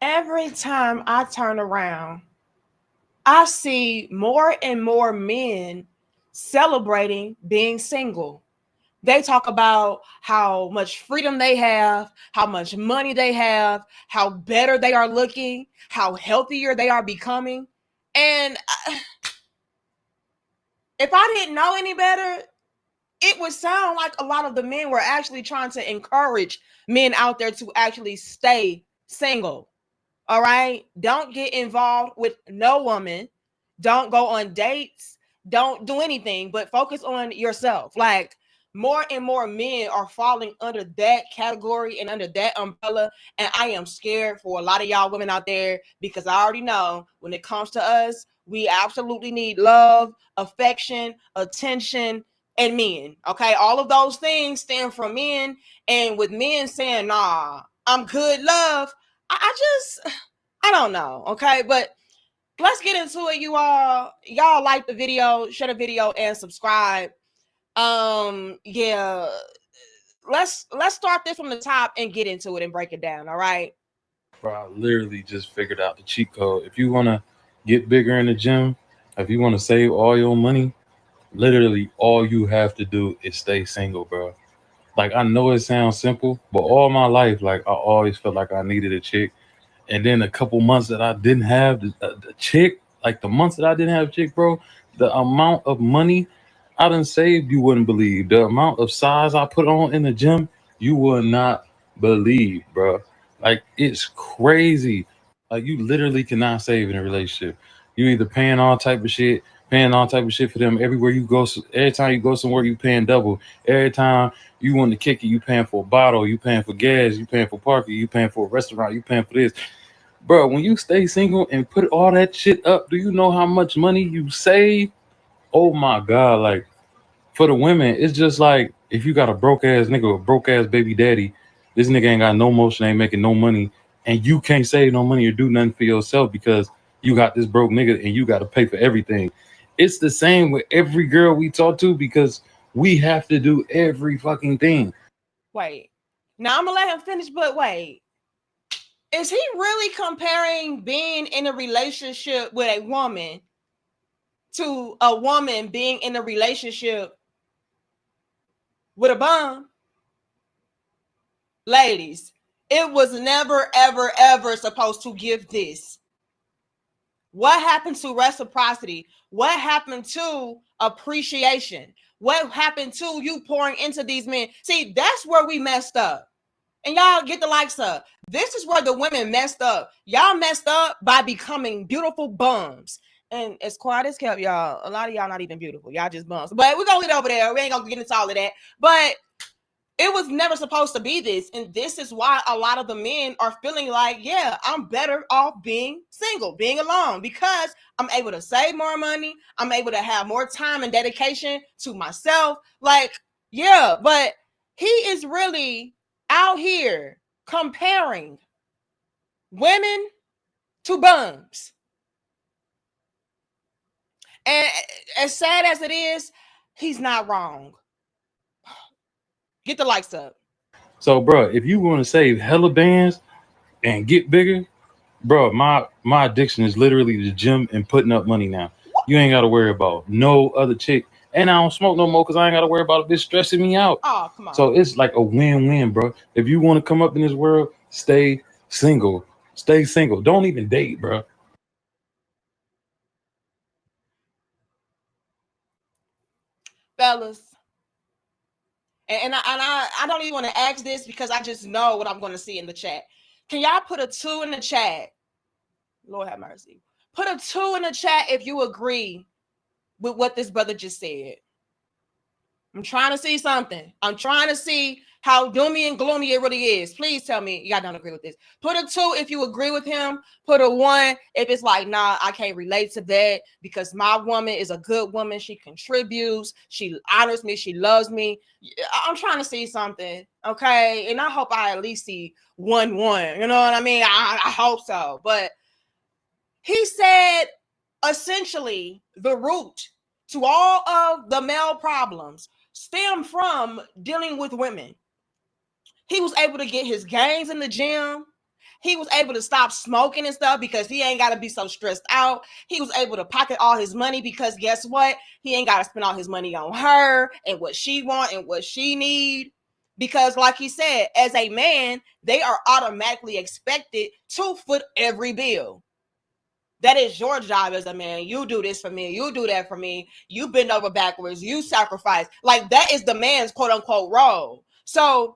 Every time I turn around, I see more and more men celebrating being single. They talk about how much freedom they have, how much money they have, how better they are looking, how healthier they are becoming. And if I didn't know any better, it would sound like a lot of the men were actually trying to encourage men out there to actually stay single. All right. Don't get involved with no woman. Don't go on dates. Don't do anything, but focus on yourself. Like more and more men are falling under that category and under that umbrella. And I am scared for a lot of y'all women out there because I already know when it comes to us, we absolutely need love, affection, attention, and men. Okay. All of those things stand for men. And with men saying, nah, I'm good, love. I just I don't know, okay? But let's get into it, you all. Y'all like the video, share the video, and subscribe. Yeah, let's start this from the top and get into it and break it down, all right? Bro, I literally just figured out the cheat code. If you want to get bigger in the gym, if you want to save all your money, literally all you have to do is stay single, bro. Like, I know it sounds simple, but all my life, like, I always felt like I needed a chick. And then a couple months that I didn't have the chick, like the months that I didn't have a chick, bro, the amount of money I done saved, you wouldn't believe. The amount of size I put on in the gym, you would not believe, bro. Like, it's crazy. Like, you literally cannot save in a relationship. You either paying all type of shit for them everywhere you go. So every time you go somewhere, you paying double. Every time you want to kick it, you paying for a bottle, you paying for gas, you paying for parking, you paying for a restaurant, you paying for this. Bro, when you stay single and put all that shit up, do you know how much money you save? Oh my God. Like, for the women, it's just like if you got a broke ass nigga, a broke ass baby daddy, this nigga ain't got no motion, ain't making no money, and you can't save no money or do nothing for yourself because you got this broke nigga and you got to pay for everything. It's the same with every girl we talk to because we have to do every fucking thing. Wait. Now I'm gonna let him finish, but wait. Is he really comparing being in a relationship with a woman to a woman being in a relationship with a bum? Ladies, it was never, ever, ever supposed to give this. What happened to reciprocity? What happened to appreciation? What happened to you pouring into these men? See, that's where we messed up. And y'all get the likes up. This is where the women messed up. Y'all messed up by becoming beautiful bums. And as quiet as kept, y'all, a lot of y'all not even beautiful. Y'all just bums. But we're going to leave it over there. We ain't going to get into all of that. But it was never supposed to be this. And this is why a lot of the men are feeling like, yeah, I'm better off being single, being alone, because I'm able to save more money. I'm able to have more time and dedication to myself. Like, yeah, but he is really out here comparing women to bums. And as sad as it is, he's not wrong. Get the likes up. So, bro, if you want to save hella bands and get bigger, bro, my addiction is literally the gym and putting up money now. You ain't got to worry about no other chick. And I don't smoke no more because I ain't got to worry about a bitch stressing me out. Oh, come on. So it's like a win-win, bro. If you want to come up in this world, stay single. Stay single. Don't even date, bro. Fellas, and I don't even want to ask this because I just know what I'm going to see in the chat. Can y'all put a 2 in the chat? Lord have mercy. Put a 2 in the chat if you agree with what this brother just said. I'm trying to see something. I'm trying to see how doomy and gloomy it really is. Please tell me y'all don't agree with this. Put a 2 if you agree with him. Put a 1 if it's like, nah, I can't relate to that because my woman is a good woman. She contributes. She honors me. She loves me. I'm trying to see something. Okay. And I hope I at least see 1-1. You know what I mean? I hope so. But he said essentially the root to all of the male problems stem from dealing with women. He was able to get his gains in the gym. He was able to stop smoking and stuff because he ain't got to be so stressed out. He was able to pocket all his money because guess what? He ain't got to spend all his money on her and what she want and what she need. Because like he said, as a man, they are automatically expected to foot every bill. That is your job as a man. You do this for me. You do that for me. You bend over backwards. You sacrifice. Like that is the man's quote unquote role. So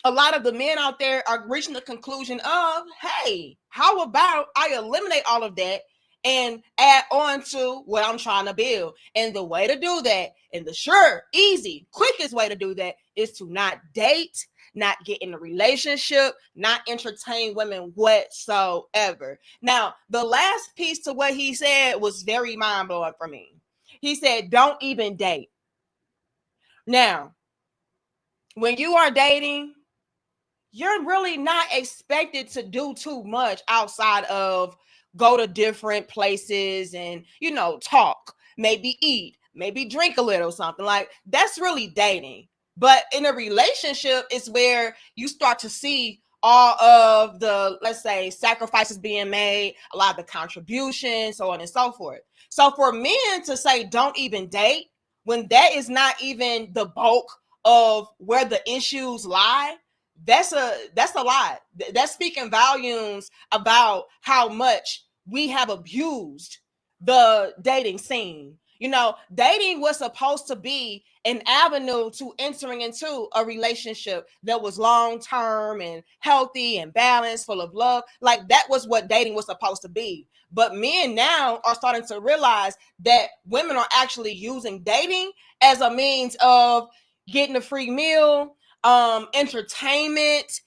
a lot of the men out there are reaching the conclusion of, hey, how about I eliminate all of that and add on to what I'm trying to build? And the way to do that, and the sure, easy, quickest way to do that is to not date, not get in a relationship, not entertain women whatsoever. Now, the last piece to what he said was very mind-blowing for me. He said, don't even date. Now, when you are dating, you're really not expected to do too much outside of go to different places and, you know, talk, maybe eat, maybe drink a little something. Like that's really dating. But in a relationship, it's where you start to see all of the, let's say, sacrifices being made, a lot of the contributions, so on and so forth. So for men to say don't even date when that is not even the bulk of where the issues lie, that's a lot. That's speaking volumes about how much we have abused the dating scene. You know, dating was supposed to be an avenue to entering into a relationship that was long-term and healthy and balanced, full of love. Like that was what dating was supposed to be. But men now are starting to realize that women are actually using dating as a means of getting a free meal, entertainment,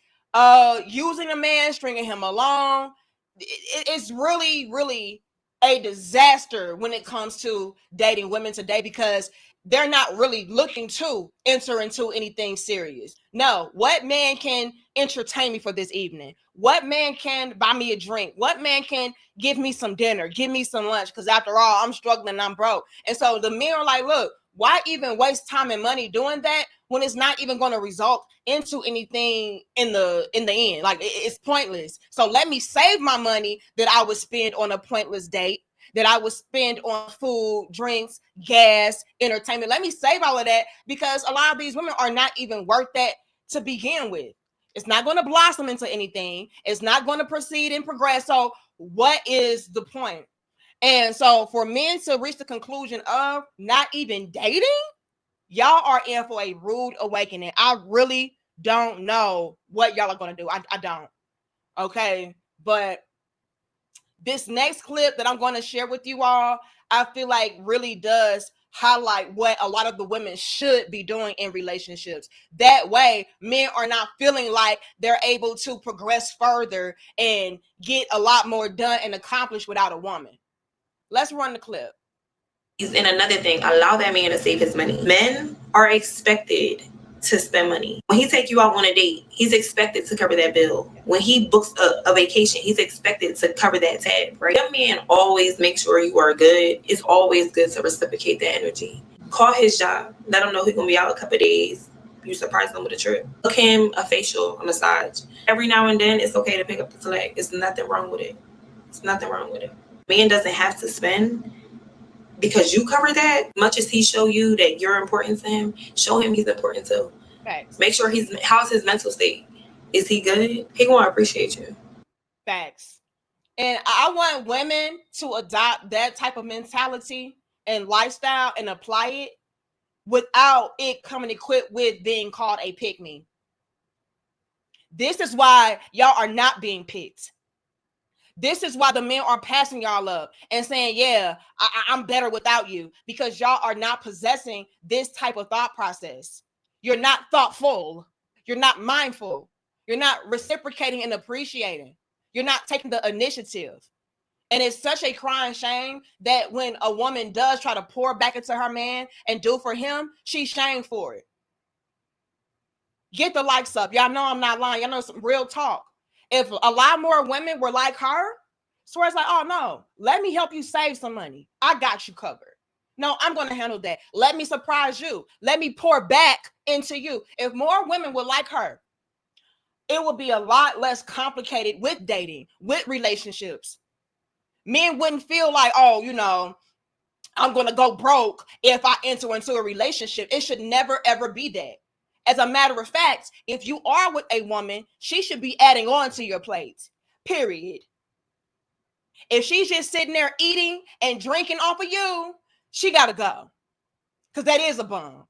using a man, stringing him along. It's really, really a disaster when it comes to dating women today because they're not really looking to enter into anything serious. No, what man can entertain me for this evening? What man can buy me a drink? What man can give me some dinner, give me some lunch? Because after all, I'm struggling and I'm broke. And so the men are like, look, why even waste time and money doing that when it's not even going to result into anything in the end? Like it's pointless. So let me save my money that I would spend on a pointless date, that I would spend on food, drinks, gas, entertainment. Let me save all of that because a lot of these women are not even worth that to begin with. It's not going to blossom into anything. It's not going to proceed and progress. So what is the point? And so for men to reach the conclusion of not even dating, y'all are in for a rude awakening. I really don't know what y'all are going to do. I don't. Okay. But this next clip that I'm going to share with you all, I feel like really does highlight what a lot of the women should be doing in relationships. That way, men are not feeling like they're able to progress further and get a lot more done and accomplished without a woman. Let's run the clip. And another thing, allow that man to save his money. Men are expected to spend money. When he take you out on a date, he's expected to cover that bill. When he books a vacation, he's expected to cover that tab, right? Your man always make sure you are good. It's always good to reciprocate that energy. Call his job. Let him know he's going to be out a couple of days. You surprise them with a trip. Book him a facial, a massage. Every now and then, it's okay to pick up the slack. There's nothing wrong with it. It's nothing wrong with it. Man doesn't have to spend because you cover that. Much as he show you that you're important to him, show him he's important too. Facts. Make sure how's his mental state? Is he good? He gonna appreciate you. Facts. And I want women to adopt that type of mentality and lifestyle and apply it without it coming equipped with being called a pick-me. This is why y'all are not being picked. This is why the men are passing y'all up and saying, yeah, I'm better without you, because y'all are not possessing this type of thought process. You're not thoughtful. You're not mindful. You're not reciprocating and appreciating. You're not taking the initiative. And it's such a crying shame that when a woman does try to pour back into her man and do for him, she's shamed for it. Get the likes up. Y'all know I'm not lying. Y'all know some real talk. If a lot more women were like her, so it's like, oh no, let me help you save some money. I got you covered. No, I'm going to handle that. Let me surprise you. Let me pour back into you. If more women were like her, it would be a lot less complicated with dating, with relationships. Men wouldn't feel like, oh, you know, I'm going to go broke if I enter into a relationship. It should never, ever be that. As a matter of fact, if you are with a woman, she should be adding on to your plate, period. If she's just sitting there eating and drinking off of you, she got to go, because that is a bum.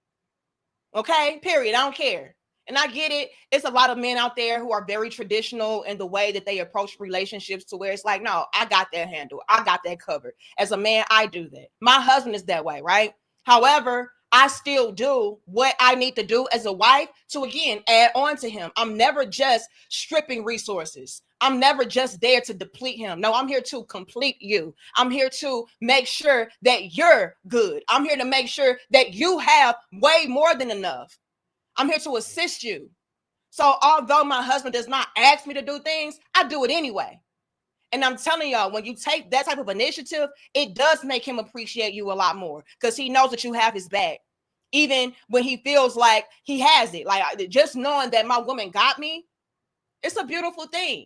Okay, period. I don't care. And I get it. It's a lot of men out there who are very traditional in the way that they approach relationships, to where it's like, no, I got that handle. I got that covered. As a man, I do that. My husband is that way, right? However, I still do what I need to do as a wife to, again, add on to him. I'm never just stripping resources. I'm never just there to deplete him. No, I'm here to complete you. I'm here to make sure that you're good. I'm here to make sure that you have way more than enough. I'm here to assist you. So although my husband does not ask me to do things, I do it anyway. And I'm telling y'all, when you take that type of initiative, it does make him appreciate you a lot more, because he knows that you have his back, even when he feels like he has it. Like, just knowing that my woman got me, it's a beautiful thing.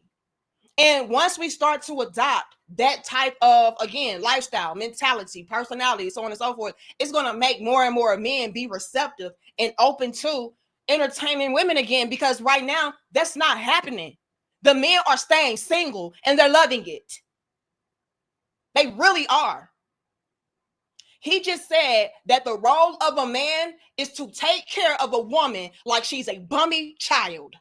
And once we start to adopt that type of, again, lifestyle, mentality, personality, so on and so forth, it's going to make more and more men be receptive and open to entertaining women again, because right now that's not happening. The men are staying single and they're loving it. They really are. He just said that the role of a man is to take care of a woman like she's a bummy child.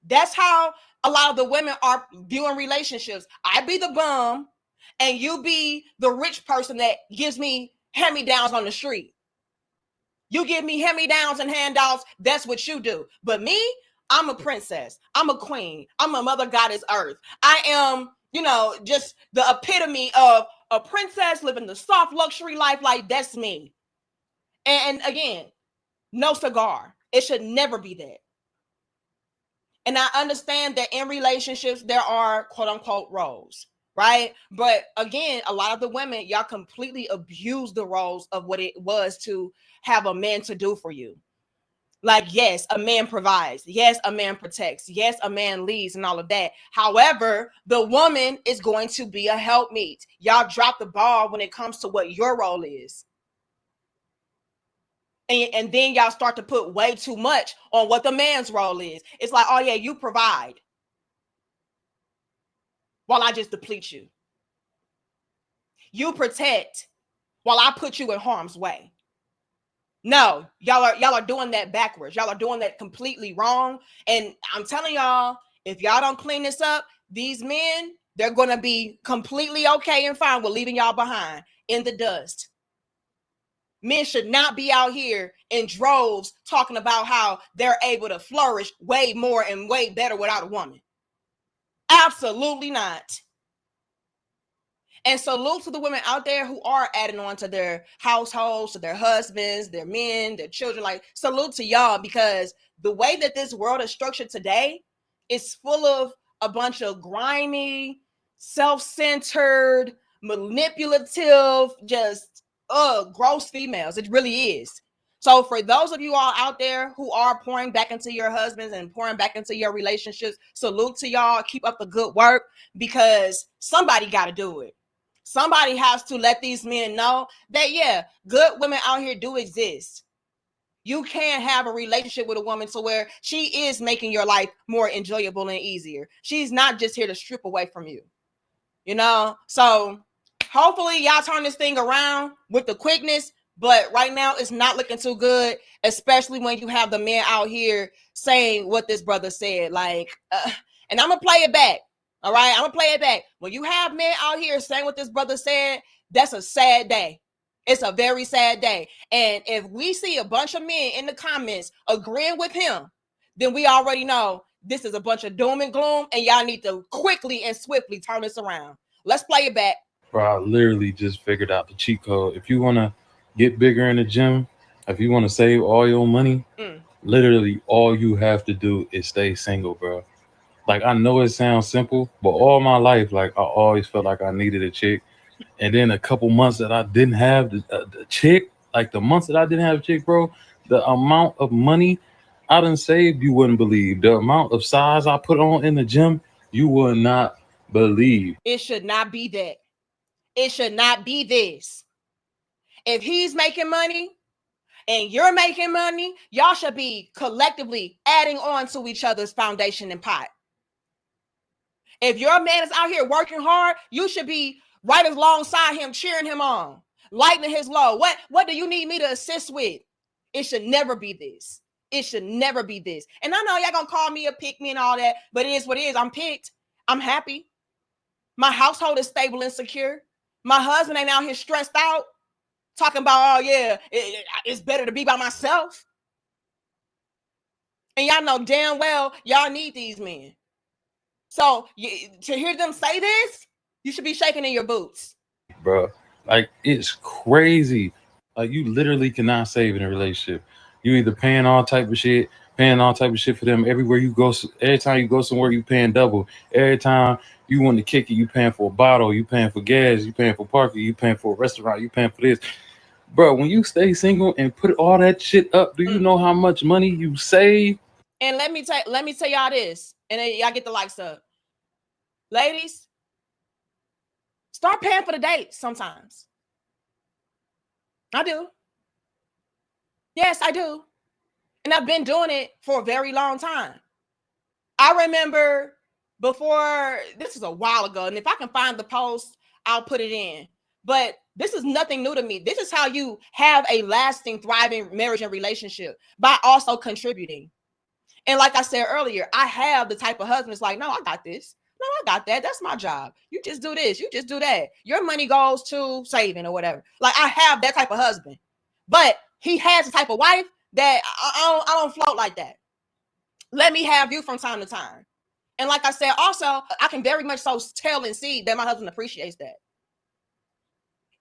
That's how a lot of the women are viewing relationships. I be the bum and you be the rich person that gives me hand-me-downs on the street. You give me hand-me-downs and handouts, that's what you do. But me, I'm a princess. I'm a queen. I'm a mother goddess earth. I am, you know, just the epitome of a princess living the soft luxury life. Like, that's me. And again, no cigar. It should never be that. And I understand that in relationships, there are quote unquote roles, right? But again, a lot of the women, y'all completely abuse the roles of what it was to have a man to do for you. Like, yes, a man provides. Yes, a man protects. Yes, a man leads and all of that. However, the woman is going to be a helpmeet. Y'all drop the ball when it comes to what your role is. And then y'all start to put way too much on what the man's role is. It's like, oh yeah, you provide while I just deplete you. You protect while I put you in harm's way. No, y'all are doing that backwards. Y'all are doing that completely wrong. And I'm telling y'all, if y'all don't clean this up, these men, they're going to be completely okay and fine with leaving y'all behind in the dust. Men should not be out here in droves talking about how they're able to flourish way more and way better without a woman. Absolutely not. And salute to the women out there who are adding on to their households, to their husbands, their men, their children. Like, salute to y'all, because the way that this world is structured today is full of a bunch of grimy, self-centered, manipulative, just gross females. It really is. So for those of you all out there who are pouring back into your husbands and pouring back into your relationships, salute to y'all. Keep up the good work, because somebody got to do it. Somebody has to let these men know that, yeah, good women out here do exist. You can have a relationship with a woman to where she is making your life more enjoyable and easier. She's not just here to strip away from you, you know? So hopefully y'all turn this thing around with the quickness, but right now it's not looking too good, especially when you have the men out here saying what this brother said. Like, and I'm going to play it back. All right, I'm going to play it back. When you have men out here saying what this brother said, that's a sad day. It's a very sad day. And if we see a bunch of men in the comments agreeing with him, then we already know this is a bunch of doom and gloom, and y'all need to quickly and swiftly turn this around. Let's play it back. Bro, I literally just figured out the cheat code. If you want to get bigger in the gym, if you want to save all your money, literally all you have to do is stay single, bro. Like, I know it sounds simple, but all my life, like, I always felt like I needed a chick. And then a couple months that I didn't have the chick, like the months that I didn't have a chick, bro, the amount of money I done saved, you wouldn't believe. The amount of size I put on in the gym, you would not believe. It should not be that. It should not be this. If he's making money and you're making money, y'all should be collectively adding on to each other's foundation and pot. If your man is out here working hard, you should be right alongside him, cheering him on, lightening his load. What do you need me to assist with? It should never be this. It should never be this. And I know y'all gonna call me a pick me and all that, but it is what it is. I'm picked. I'm happy. My household is stable and secure. My husband ain't out here stressed out, talking about, oh yeah, it's better to be by myself. And y'all know damn well y'all need these men. So to hear them say this, you should be shaking in your boots. Bro, like, it's crazy. Like, you literally cannot save in a relationship. You either paying all type of shit for them everywhere you go. Every time you go somewhere, you paying double. Every time you want to kick it, you paying for a bottle, you paying for gas, you paying for parking, you paying for a restaurant, you paying for this. Bro, when you stay single and put all that shit up, do you know how much money you save? And let me tell y'all this, and then y'all get the likes up. Ladies, start paying for the dates sometimes. I do. Yes, I do. And I've been doing it for a very long time. I remember before, this is a while ago, and if I can find the post, I'll put it in. But this is nothing new to me. This is how you have a lasting, thriving marriage and relationship, by also contributing. And like I said earlier, I have the type of husband that's like, no, I got this. No, I got that. That's my job. You just do this. You just do that. Your money goes to saving or whatever. Like, I have that type of husband. But he has the type of wife that I don't float like that. Let me have you from time to time. And like I said, also, I can very much so tell and see that my husband appreciates that.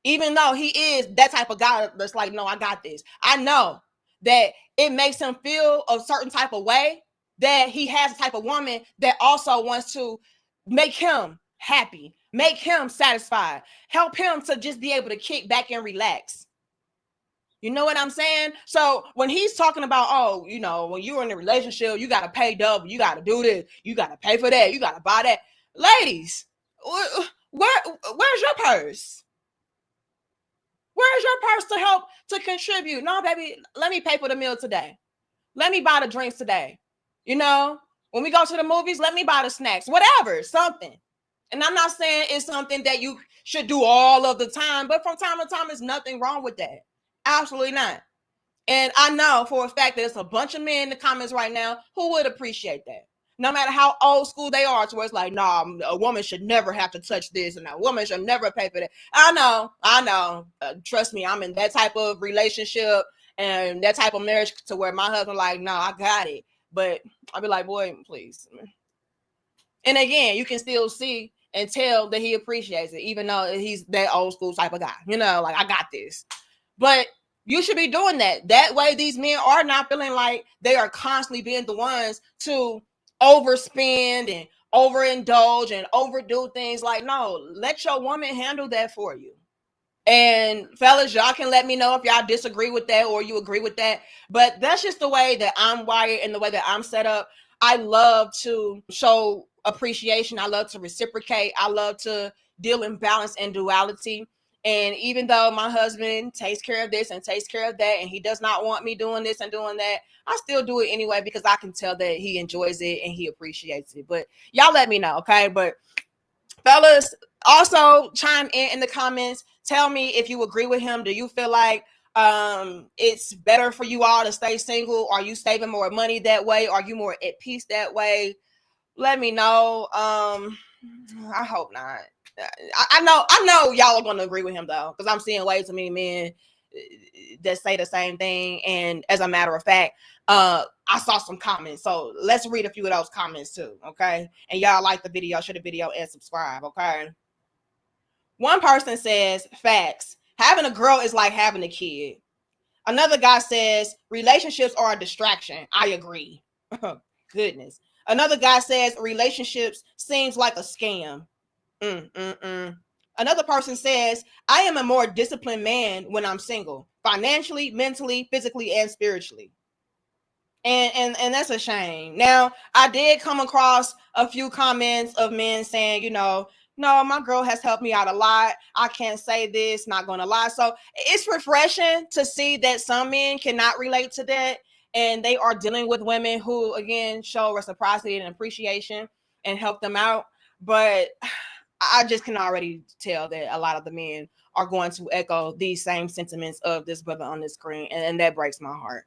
Even though he is that type of guy that's like, no, I got this. I know that it makes him feel a certain type of way, that he has a type of woman that also wants to make him happy, make him satisfied, help him to just be able to kick back and relax. You know what I'm saying? So when he's talking about, oh, you know, when you're in a relationship, you got to pay double, you got to do this, you got to pay for that, you got to buy that. Ladies, where's your purse? Where's your purse to help to contribute? No, baby, let me pay for the meal today. Let me buy the drinks today. You know, when we go to the movies, let me buy the snacks, whatever, something. And I'm not saying it's something that you should do all of the time, but from time to time, there's nothing wrong with that. Absolutely not. And I know for a fact that there's a bunch of men in the comments right now who would appreciate that. No matter how old school they are, to where it's like, nah, a woman should never have to touch this, and a woman should never pay for that. I know. Trust me, I'm in that type of relationship and that type of marriage to where my husband like, no, I got it. But I'll be like, boy, please. And again, you can still see and tell that he appreciates it, even though he's that old school type of guy. You know, like, I got this. But you should be doing that. That way, these men are not feeling like they are constantly being the ones to overspend and overindulge and overdo things. Like, no, let your woman handle that for you. And fellas, y'all can let me know if y'all disagree with that or you agree with that. But that's just the way that I'm wired and the way that I'm set up. I love to show appreciation. I love to reciprocate. I love to deal in balance and duality. And even though my husband takes care of this and takes care of that, and he does not want me doing this and doing that, I still do it anyway because I can tell that he enjoys it and he appreciates it. But y'all let me know, okay? But fellas, also chime in the comments. Tell me if you agree with him. Do you feel like it's better for you all to stay single? Are you saving more money that way? Are you more at peace that way? Let me know. I hope not. I know y'all are going to agree with him though, because I'm seeing way too many men that say the same thing. And as a matter of fact, I saw some comments, so let's read a few of those comments too. Okay, and y'all like the video, share the video and subscribe. Okay. One person says, facts. Having a girl is like having a kid. Another guy says, relationships are a distraction. I agree. Goodness. Another guy says, relationships seems like a scam. Another person says, I am a more disciplined man when I'm single, financially, mentally, physically, and spiritually. And that's a shame. Now, I did come across a few comments of men saying, you know, no, my girl has helped me out a lot. I can't say this, not gonna lie. So it's refreshing to see that some men cannot relate to that, and they are dealing with women who, again, show reciprocity and appreciation and help them out. But I just can already tell that a lot of the men are going to echo these same sentiments of this brother on the screen, and that breaks my heart.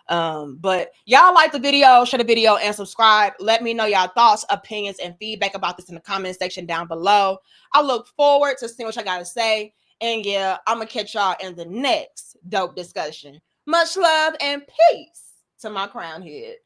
But y'all like the video, share the video, and subscribe. Let me know y'all thoughts, opinions, and feedback about this in the comment section down below. I look forward to seeing what y'all gotta say. And yeah, I'm gonna catch y'all in the next dope discussion. Much love and peace to my crown heads.